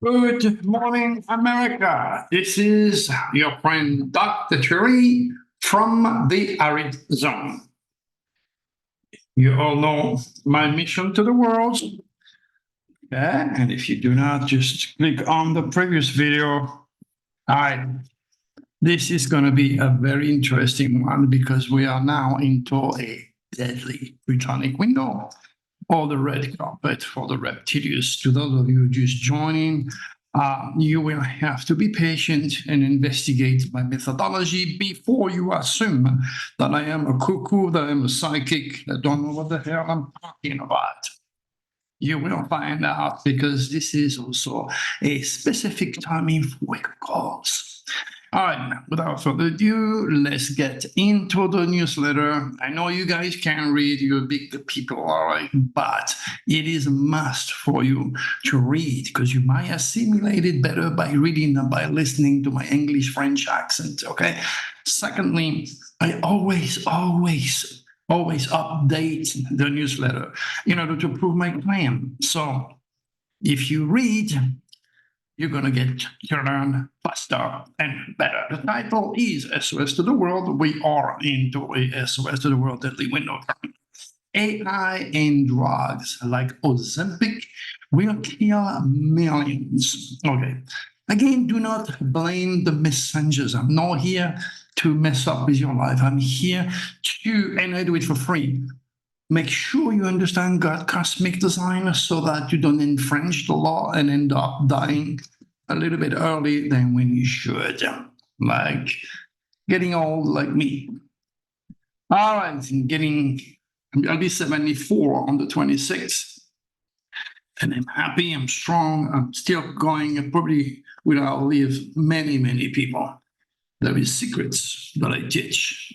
Good morning, America. This is your friend Dr. Cherry from the Arid Zone. You all know my mission to the world. Yeah, and if you do not, just click on the previous video. All right. This is going to be a very interesting one because we are now into a deadly Bryonic window, or the red carpet for the reptilius. To those of you just joining, you will have to be patient and investigate my methodology before you assume that I am a cuckoo, that I'm a psychic, that don't know what the hell I'm talking about. You will find out because this is also a specific timing for wake calls. All right, without further ado, let's get into the newsletter. I know you guys can read, you're big people, all right, but it is a must for you to read because you might assimilate it better by reading than by listening to my English-French accent, okay? Secondly, I always update the newsletter in order to prove my claim. So if you read, you're going to get to learn faster and better. The title is SOS to the World. We are into a SOS to the World deadly window. AI and drugs like Ozempic will kill millions. Okay. Again, do not blame the messengers. I'm not here to mess up with your life. I'm here to, and I do it for free. Make sure you understand God's cosmic design so that you don't infringe the law and end up dying a little bit early than when you should, like getting old like me. All right, I'll be 74 on the 26th. And I'm happy, I'm strong, I'm still going, and probably will outlive many, many people. There is secrets that I teach.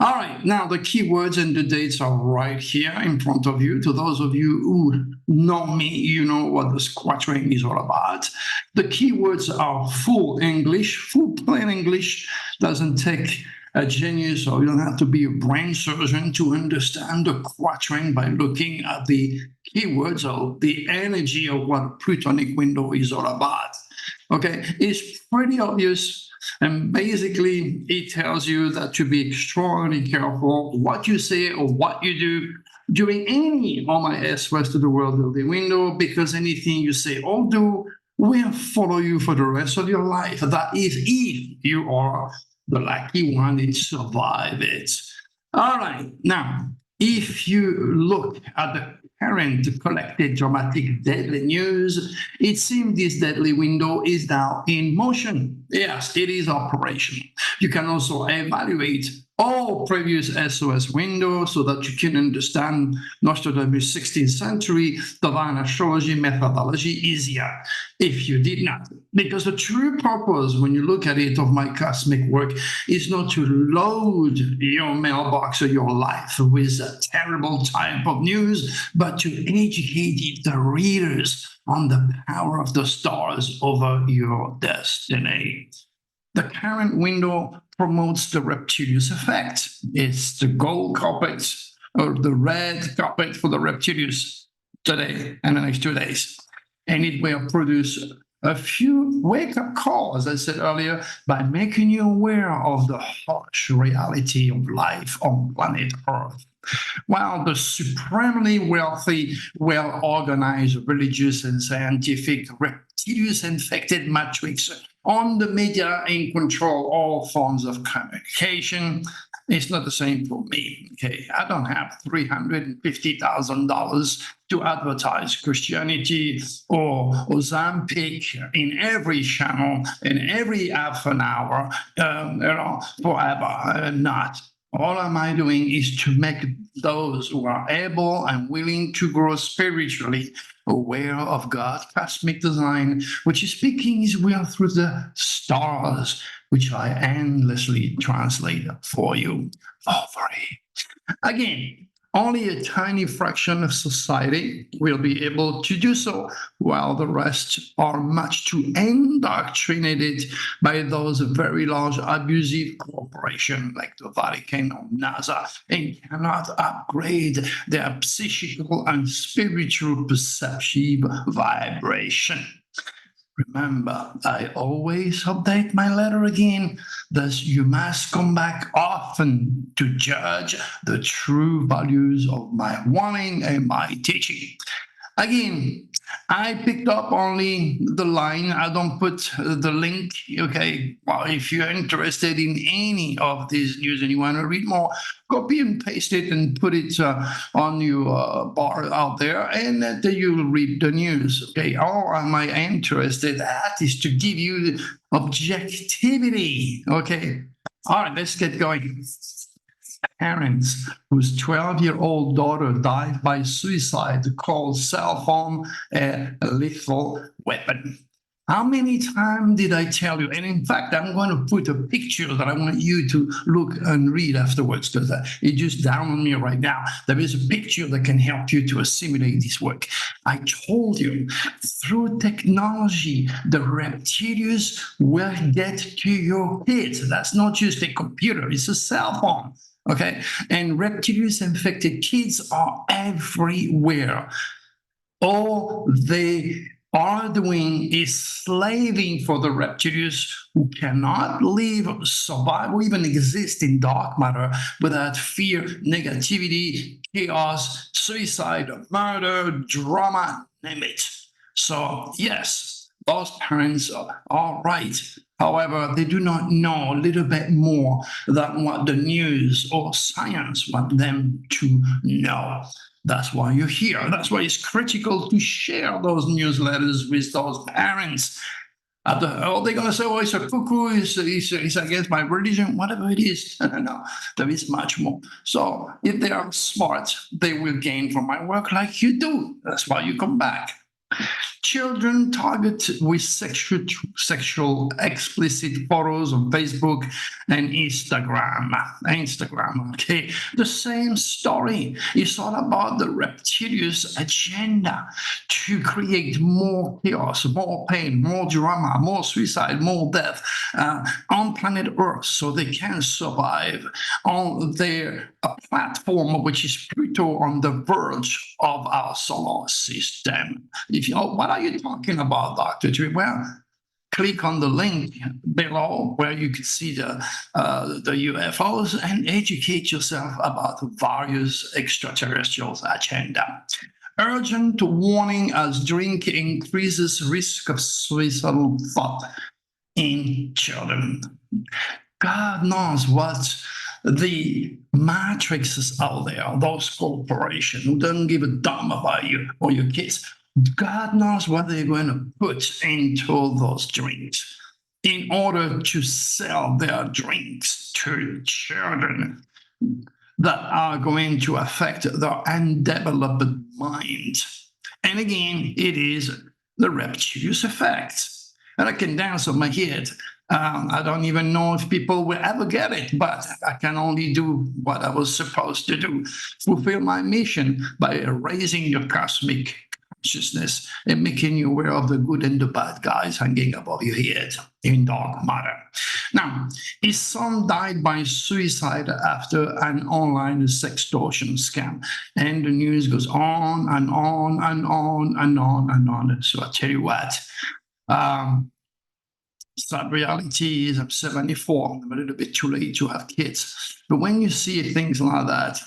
All right, now the keywords and the dates are right here in front of you. To those of you who know me, you know what the quatrain is all about. The keywords are full English, full plain English. Doesn't take a genius, or you don't have to be a brain surgeon to understand the quatrain by looking at the keywords or the energy of what Plutonic window is all about. Okay, it's pretty obvious. And basically, it tells you that to be extraordinarily careful what you say or what you do during any of my SOS to the World building window, because anything you say or do will follow you for the rest of your life. That is, if you are the lucky one that survive it. All right, now, if you look at the current collected dramatic deadly news, it seems this deadly window is now in motion. Yes, it is operational. You can also evaluate all previous SOS windows so that you can understand Nostradamus' 16th century divine astrology methodology easier if you did not. Because the true purpose, when you look at it, of my cosmic work is not to load your mailbox or your life with a terrible type of news, but to educate the readers on the power of the stars over your destiny. The current window promotes the reptilius effect. It's the gold carpet or the red carpet for the reptilius today and the next 2 days. And it will produce a few wake-up calls, as I said earlier, by making you aware of the harsh reality of life on planet Earth. While the supremely wealthy, well-organized religious and scientific reptilius-infected matrix on the media and control all forms of communication, it's not the same for me. Okay, I don't have $350,000 to advertise Christianity or Ozempic in every channel, in every half an hour, forever. Not. All am I doing is to make those who are able and willing to grow spiritually aware of God's cosmic design, which is speaking His will through the stars, which I endlessly translate for you for free. Again, only a tiny fraction of society will be able to do so, while the rest are much too indoctrinated by those very large abusive corporations like the Vatican or NASA, and cannot upgrade their psychical and spiritual perceptive vibration. Remember, I always update my letter again. Thus, you must come back often to judge the true values of my warning and my teaching. Again, I picked up only the line. I don't put the link. Okay. Well, if you're interested in any of these news and you want to read more, copy and paste it and put it on your bar out there, and then you'll read the news. Okay. All am I interested at is to give you objectivity. Okay. All right. Let's get going. Parents whose 12-year-old daughter died by suicide call cell phone a lethal weapon. How many times did I tell you? And in fact, I'm going to put a picture that I want you to look and read afterwards, because it just dawned on me right now. There is a picture that can help you to assimilate this work. I told you, through technology, the reptilius will get to your kids. That's not just a computer, it's a cell phone. Okay, and reptilius infected kids are everywhere. All they are doing is slaving for the reptilius, who cannot live, survive, or even exist in dark matter without fear, negativity, chaos, suicide, murder, drama, name it. So, yes, those parents are right. However, they do not know a little bit more than what the news or science want them to know. That's why you're here. That's why it's critical to share those newsletters with those parents. They're going to say, oh, it's a cuckoo, it's against my religion, whatever it is. No, there is much more. So if they are smart, they will gain from my work like you do. That's why you come back. Children targeted with sexual explicit photos on Facebook and Instagram. Okay, the same story. It's all about the reptilius agenda to create more chaos, more pain, more drama, more suicide, more death on planet Earth, so they can survive on their platform, which is Pluto, on the verge of our solar system. If you know, what are you talking about, Dr. Tree? Well, click on the link below where you can see the UFOs and educate yourself about the various extraterrestrials agenda. Urgent warning as drink increases risk of suicidal thought in children. God knows what the matrices out there, those corporations who don't give a damn about you or your kids. God knows what they're going to put into those drinks in order to sell their drinks to children that are going to affect their undeveloped mind. And again, it is the reptilius effect. And I can dance on my head. I don't even know if people will ever get it, but I can only do what I was supposed to do, fulfill my mission by raising your cosmic consciousness and making you aware of the good and the bad guys hanging above your head in dark matter. Now, his son died by suicide after an online sextortion scam, and the news goes on and on and on and on and on. So I tell you what, sad reality is I'm 74. I'm a little bit too late to have kids. But when you see things like that,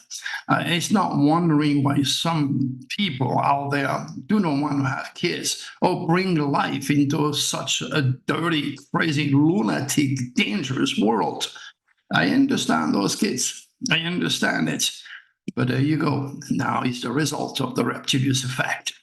it's not wondering why some people out there do not want to have kids or bring life into such a dirty, crazy, lunatic, dangerous world. I understand those kids. I understand it. But there you go. Now it's the result of the reptilius effect.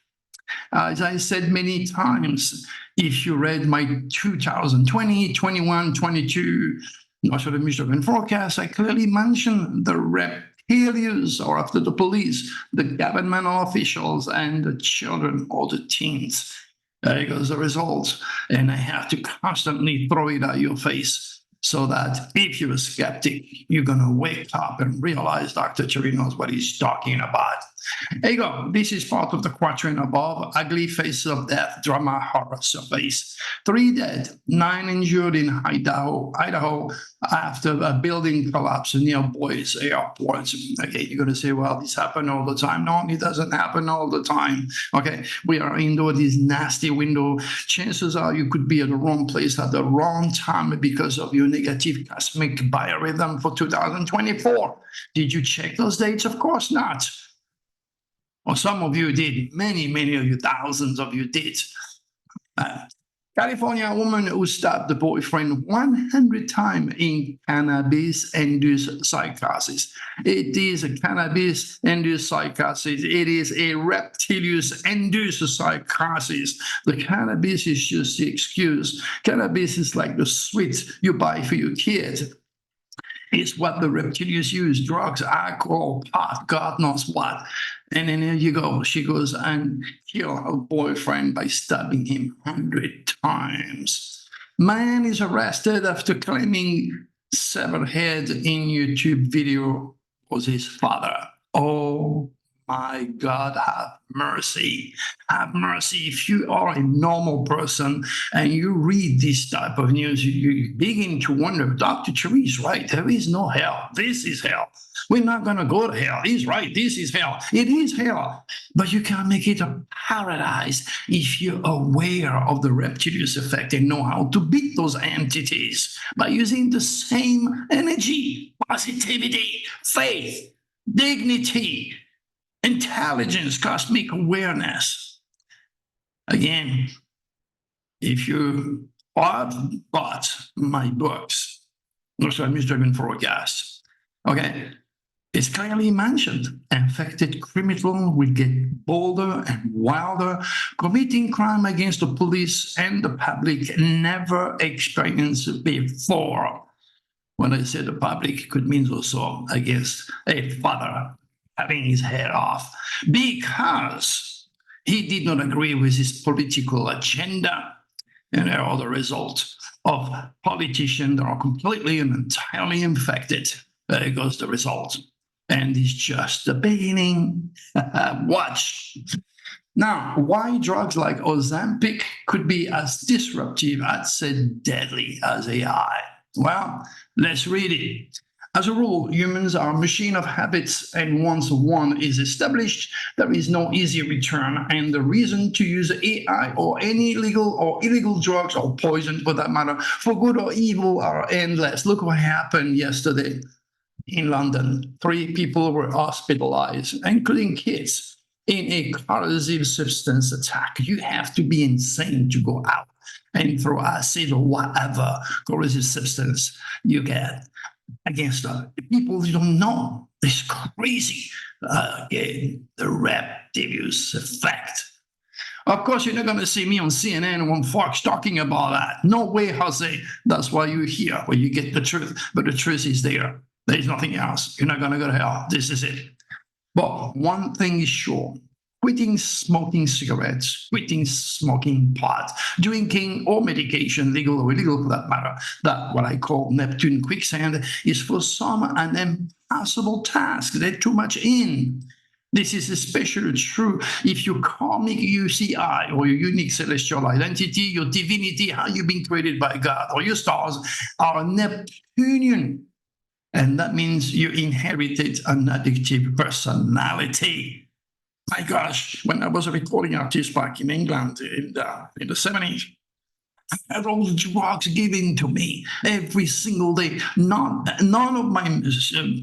As I said many times, if you read my 2020, 21, 22 Nostradamus forecast, I clearly mentioned the reptilians, or after the police, the governmental officials, and the children or the teens. There goes the result. And I have to constantly throw it at your face, so that if you're a skeptic, you're going to wake up and realize Dr. Cherry knows what he's talking about. There you go. This is part of the quatrain above. Ugly faces of death, drama, horror surface. 3 dead, 9 injured in Idaho after a building collapse near Boise Airport. Okay, you're going to say, well, this happens all the time. No, it doesn't happen all the time. Okay, we are into this nasty window. Chances are you could be at the wrong place at the wrong time because of your negative cosmic biorhythm for 2024. Did you check those dates? Of course not. Or some of you did. Many of you, thousands of you did. California woman who stabbed the boyfriend 100 times in cannabis-induced psychosis. It is a cannabis-induced psychosis. It is a reptilius-induced psychosis. The cannabis is just the excuse. Cannabis is like the sweets you buy for your kids. It's what the reptilians use, drugs, alcohol, pot, God knows what. And then here you go. She goes and kills her boyfriend by stabbing him 100 times. Man is arrested after claiming severed head in YouTube video was his father. Oh my God, have mercy. Have mercy. If you are a normal person and you read this type of news, you begin to wonder, Dr. Therese, right? There is no hell. This is hell. We're not going to go to hell. He's right. This is hell. It is hell. But you can make it a paradise if you're aware of the reptilius effect and know how to beat those entities by using the same energy, positivity, faith, dignity, intelligence, cosmic awareness. Again, if you have bought my books, Driven Forecast, okay, it's clearly mentioned. Infected criminals will get bolder and wilder, committing crime against the police and the public never experienced before. When I say the public, it could mean also against a father having his head off because he did not agree with his political agenda. And they are the result of politicians that are completely and entirely infected. There goes the result. And it's just the beginning. Watch. Now, why drugs like Ozempic could be as disruptive, I'd say deadly as AI? Well, let's read it. As a rule, humans are a machine of habits, and once one is established, there is no easy return. And the reason to use AI or any legal or illegal drugs or poison, for that matter, for good or evil, are endless. Look what happened yesterday in London. 3 people were hospitalized, including kids, in a corrosive substance attack. You have to be insane to go out and throw acid or whatever corrosive substance you get against people you don't know. It's crazy. Again, the reptilius effect. Of course, you're not going to see me on CNN or on Fox talking about that. No way, Jose. That's why you're here, where you get the truth. But the truth is there. There's nothing else. You're not going to go to hell. This is it. But one thing is sure. Quitting smoking cigarettes, quitting smoking pot, drinking or medication, legal or illegal for that matter, that what I call Neptune quicksand, is for some an impossible task. They're too much in. This is especially true if your karmic UCI or your unique celestial identity, your divinity, how you've been created by God, or your stars are Neptunian. And that means you inherited an addictive personality. My gosh, when I was a recording artist back in England in the 70s, I had all the drugs given to me every single day. None of my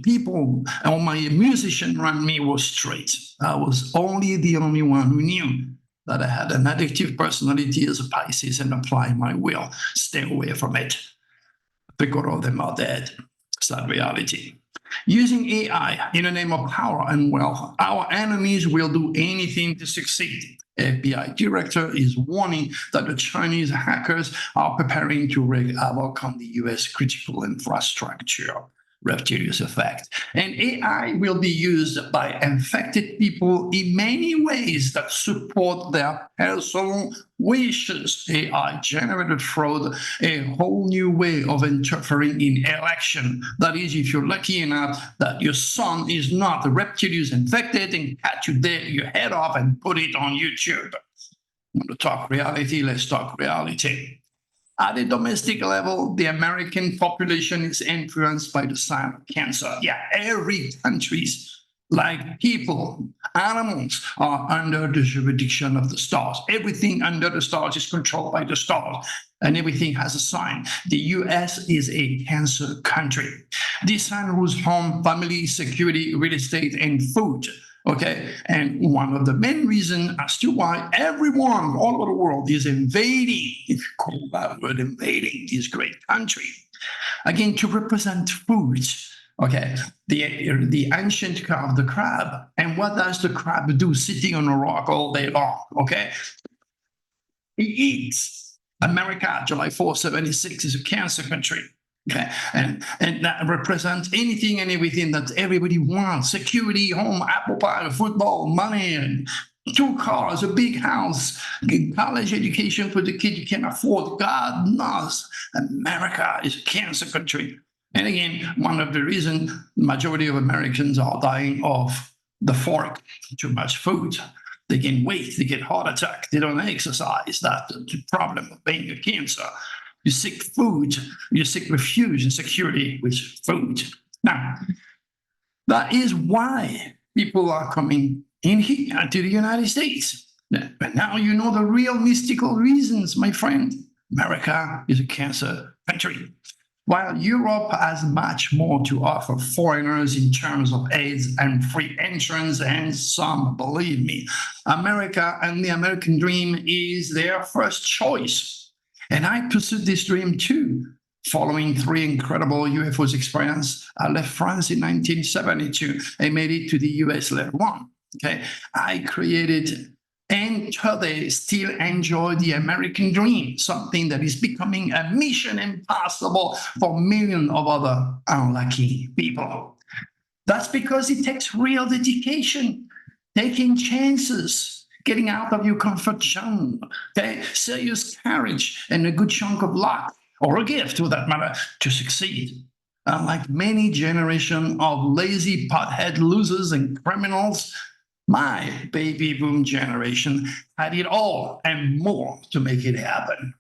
people or my musician around me was straight. I was the only one who knew that I had an addictive personality as a Pisces and apply my will. Stay away from it. Because all of them are dead. Sad reality. Using AI in the name of power and wealth, our enemies will do anything to succeed. FBI director is warning that the Chinese hackers are preparing to wreak havoc on the U.S. critical infrastructure. reptilius effect. And AI will be used by infected people in many ways that support their personal wishes. AI-generated fraud, a whole new way of interfering in election. That is, if you're lucky enough that your son is not reptilius infected and cut your head off and put it on YouTube. Want to talk reality? Let's talk reality. At a domestic level, the American population is influenced by the sign of Cancer. Yeah, every country's, like people, animals, are under the jurisdiction of the stars. Everything under the stars is controlled by the stars, and everything has a sign. The US is a Cancer country. This sign rules home, family, security, real estate, and food. Okay, and one of the main reasons as to why everyone all over the world is invading, if you call that word invading, this great country, again, to represent food. Okay, the ancient carved the crab, and what does the crab do sitting on a rock all day long? Okay, he eats. America, July 4, 76 is a Cancer country. Okay, and that represents anything and everything that everybody wants: security, home, apple pie, football, money, and 2 cars, a big house, college education for the kid you can afford. God knows America is a Cancer country. And again, one of the reasons the majority of Americans are dying of the fork, too much food. They gain weight, they get heart attack, they don't exercise. That's the problem of being a Cancer. You seek food, you seek refuge and security with food. Now, that is why people are coming in here to the United States. But now you know the real mystical reasons, my friend. America is a Cancer country. While Europe has much more to offer foreigners in terms of aids and free entrance, and some, believe me, America and the American dream is their first choice. And I pursued this dream too. Following 3 incredible UFOs experience, I left France in 1972 and made it to the US later on. Okay, I created and today still enjoy the American dream, something that is becoming a mission impossible for millions of other unlucky people. That's because it takes real dedication, taking chances, getting out of your comfort zone, okay? Serious courage, and a good chunk of luck, or a gift for that matter, to succeed. Unlike many generations of lazy pothead losers and criminals, my baby boom generation had it all and more to make it happen.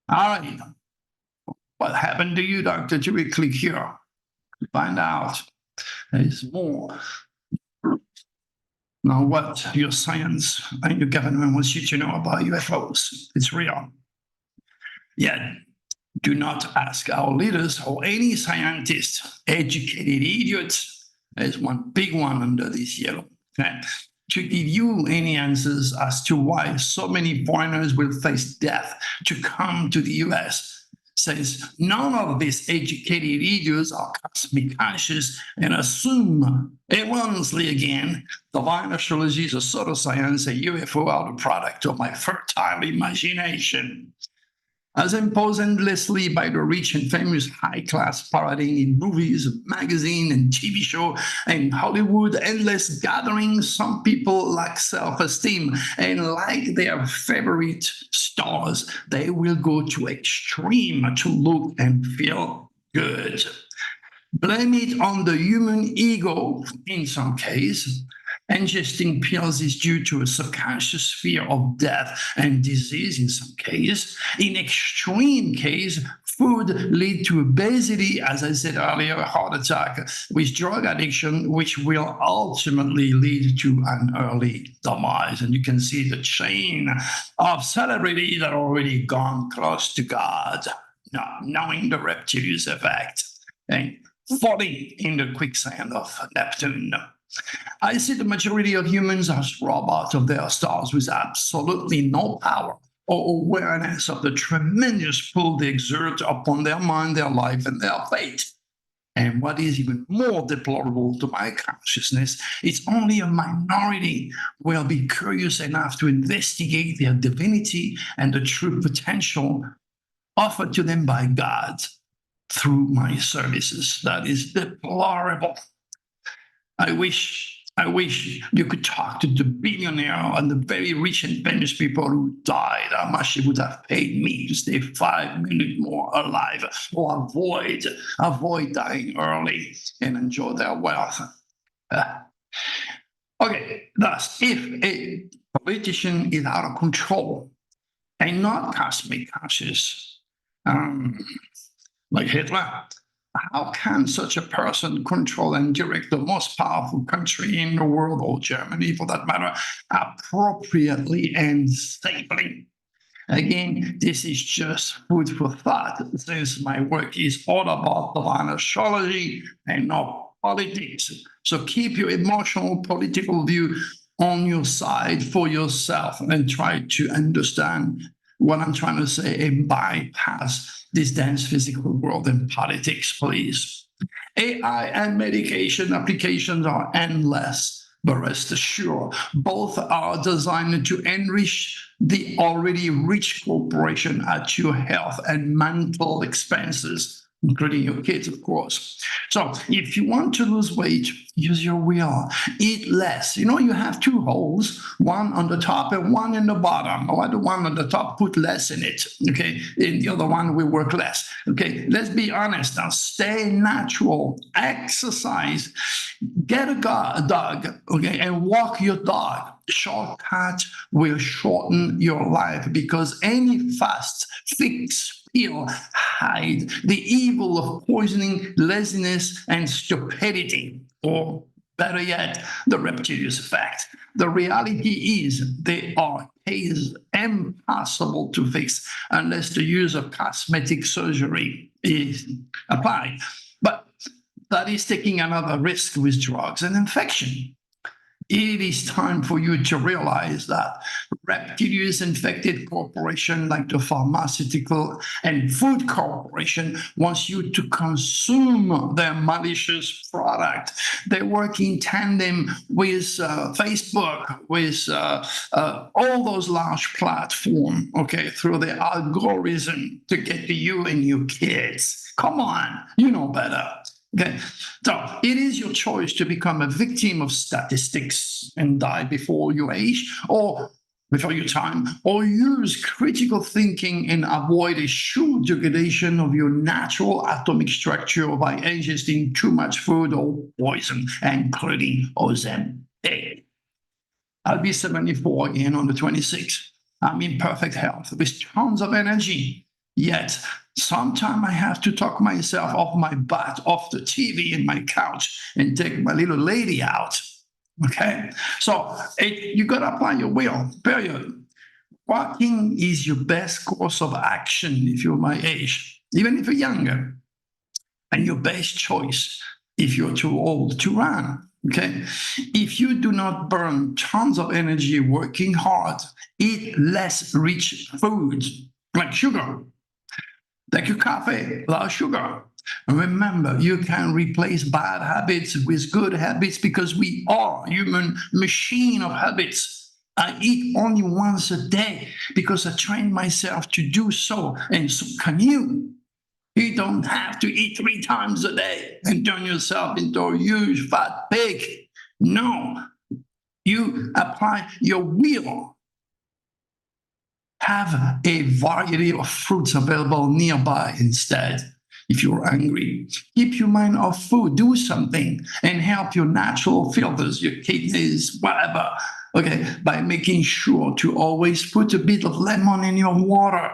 All right. What happened to you, Dr. Dewey? Click here to find out. There's more. Now, what your science and your government wants you to know about UFOs, it's real. Yet, do not ask our leaders or any scientists, educated idiots. There's one big one under this yellow, okay, to give you any answers as to why so many foreigners will face death to come to the US. Since none of these educated idiots are cosmic conscious and assume erroneously again divine astrology is a pseudoscience, a UFO are the product of my fertile imagination. As imposed endlessly by the rich and famous high-class parading in movies, magazine, and TV show, and Hollywood endless gatherings, some people lack self-esteem, and like their favorite stars, they will go to extreme to look and feel good. Blame it on the human ego in some cases. Ingesting pills is due to a subconscious fear of death and disease in some cases. In extreme case, food leads to obesity, as I said earlier, a heart attack, with drug addiction, which will ultimately lead to an early demise. And you can see the chain of celebrities that are already gone close to God, not knowing the reptilius effect and falling in the quicksand of Neptune. I see the majority of humans as robots of their stars with absolutely no power or awareness of the tremendous pull they exert upon their mind, their life, and their fate. And what is even more deplorable to my consciousness, it's only a minority will be curious enough to investigate their divinity and the true potential offered to them by God. through my services. That is deplorable. I wish you could talk to the billionaire and the very rich and famous people who died, how much they would have paid me to stay 5 minutes more alive or avoid dying early and enjoy their wealth. Okay, thus, if a politician is out of control and not cosmic conscious, like Hitler, how can such a person control and direct the most powerful country in the world, or Germany for that matter, appropriately and safely? Again, this is just food for thought, since my work is all about divine astrology and not politics. So keep your emotional, political view on your side for yourself and try to understand what I'm trying to say and bypass this dense physical world and politics, please. AI and medication applications are endless, but rest assured, both are designed to enrich the already rich corporation at your health and mental expenses, including your kids, of course. So if you want to lose weight, use your will. Eat less. You know, you have two holes, one on the top and one in the bottom. Or the one on the top, put less in it, okay? In the other one, we work less. Okay, let's be honest now. Stay natural. Exercise. Get a dog, okay, and walk your dog. Shortcut will shorten your life, because any fast fix pill hide the evil of poisoning, laziness, and stupidity, or better yet, the reptilius effect. The reality is they are impossible to fix unless the use of cosmetic surgery is applied. But that is taking another risk with drugs and infection. It is time for you to realize that reptilius infected corporation like the pharmaceutical and food corporation wants you to consume their malicious product. They work in tandem with Facebook, with all those large platforms, okay, through their algorithm to get to you and your kids. Come on, you know better. Okay, so it is your choice to become a victim of statistics and die before your age or before your time, or use critical thinking and avoid a sure degradation of your natural atomic structure by ingesting too much food or poison, including Ozempic. I'll be 74 again on the 26th. I'm in perfect health with tons of energy. Yet, sometimes I have to talk myself off my butt, off the TV and my couch, and take my little lady out. Okay? So you got to apply your will, period. Walking is your best course of action if you're my age, even if you're younger, and your best choice if you're too old to run. Okay? If you do not burn tons of energy working hard, eat less rich foods like sugar. Take your coffee without sugar. And remember, you can replace bad habits with good habits, because we are human machine of habits. I eat only once a day because I trained myself to do so, and so can you. You don't have to eat 3 times a day and turn yourself into a huge fat pig. No, you apply your will. Have a variety of fruits available nearby instead. If you're hungry, keep your mind off food, do something, and help your natural filters, your kidneys, whatever, okay, by making sure to always put a bit of lemon in your water.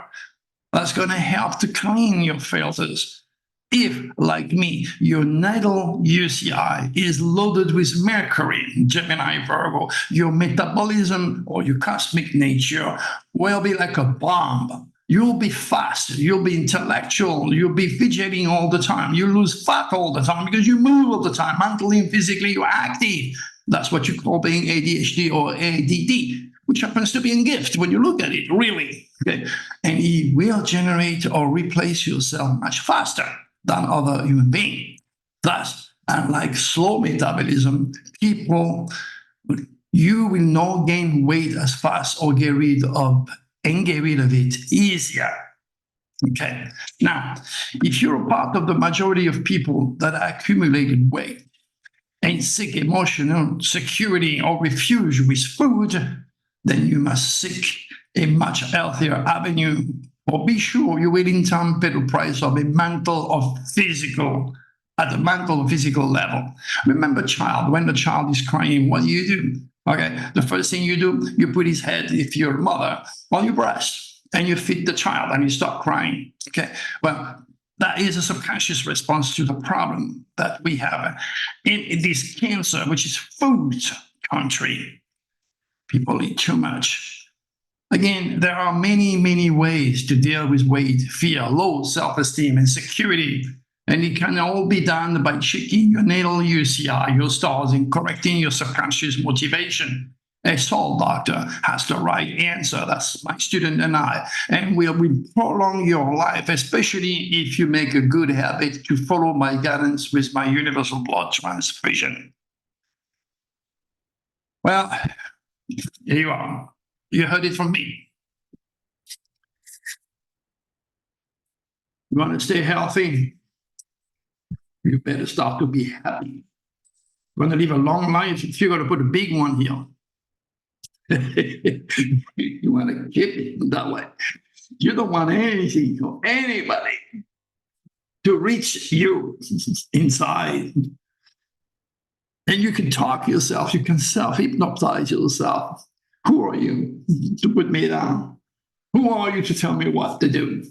That's going to help to clean your filters. If, like me, your natal UCI is loaded with Mercury, Gemini, Virgo, your metabolism or your cosmic nature will be like a bomb. You'll be fast, you'll be intellectual, you'll be fidgeting all the time, you lose fat all the time because you move all the time. Mentally and physically, you're active. That's what you call being ADHD or ADD, which happens to be a gift when you look at it, really. Okay? And it will generate or replace yourself much faster than other human beings. Thus, unlike slow metabolism, you will not gain weight as fast or get rid of it easier. Okay. Now, if you're a part of the majority of people that accumulated weight and seek emotional security or refuge with food, then you must seek a much healthier avenue, or be sure you will in time pay the price of a mental or physical, at the mental or physical level. Remember, child, when the child is crying, what do? Okay, the first thing you do, you put his head with your mother on your breast and you feed the child and you stop crying. Okay, well, that is a subconscious response to the problem that we have in this cancer, which is food country. People eat too much. Again, there are many, many ways to deal with weight, fear, low self-esteem, insecurity. And it can all be done by checking your natal UCI, your stars, and correcting your subconscious motivation. A soul doctor has the right answer. That's my student and I. And will prolong your life, especially if you make a good habit to follow my guidance with my universal blood transfusion. Well, here you are. You heard it from me. You want to stay healthy? You better start to be happy. You want to live a long life? You're going to put a big one here. You want to keep it that way. You don't want anything or anybody to reach you inside. And you can talk yourself. You can self-hypnotize yourself. Who are you to put me down? Who are you to tell me what to do?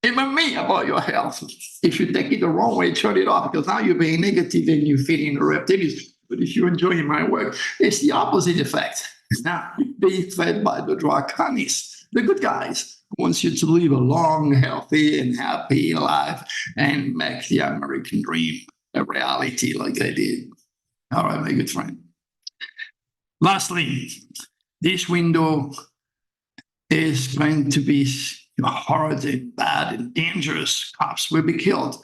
Even me about your health. If you take it the wrong way, turn it off, because now you're being negative and you're feeding the reptilius. But if you're enjoying my work, it's the opposite effect. Now you're being fed by the draconics, the good guys, who wants you to live a long, healthy, and happy life and make the American dream a reality like they did. All right, my good friend. Lastly, this window is going to be hard and bad and dangerous. Cops will be killed.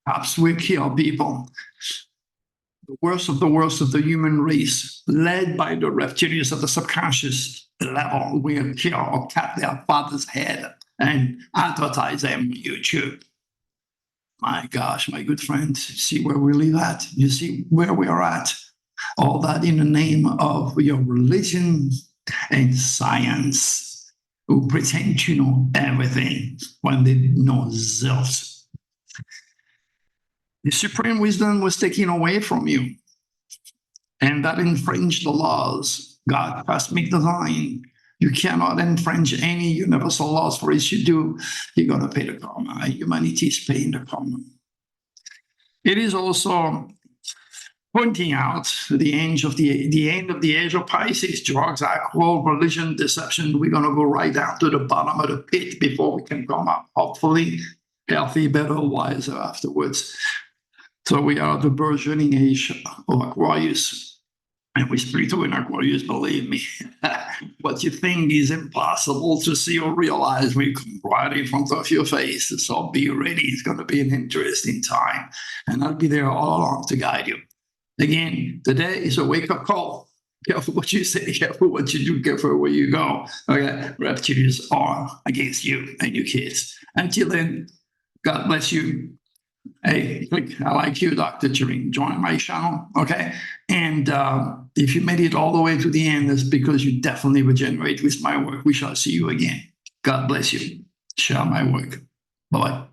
Cops will kill people. The worst of the human race, led by the reptilians of the subconscious level, will kill or cut their father's head and advertise them on YouTube. My gosh, my good friend, see where we live at? You see where we are at? All that in the name of your religion and science, who pretend to know everything when they know zilch. The supreme wisdom was taken away from you, and that infringed the laws. God cosmic design. You cannot infringe any universal laws, for if you do, you're going to pay the karma. Humanity is paying the karma. It is also pointing out the end of the age of Pisces, drugs, alcohol, religion, deception. We're going to go right down to the bottom of the pit before we can come up, hopefully healthy, better, wiser afterwards. So we are the burgeoning age of Aquarius. And we spiritual in Aquarius, believe me. What you think is impossible to see or realize will come right in front of your face. So be ready. It's going to be an interesting time. And I'll be there all along to guide you. Again, today is a wake-up call. Careful what you say, careful what you do, careful where you go. Okay, reptilians are against you and your kids. Until then, God bless you. Hey, I like you, Dr. Turing. Join my channel, okay? And if you made it all the way to the end, that's because you definitely regenerate with my work. We shall see you again. God bless you. Share my work. Bye-bye.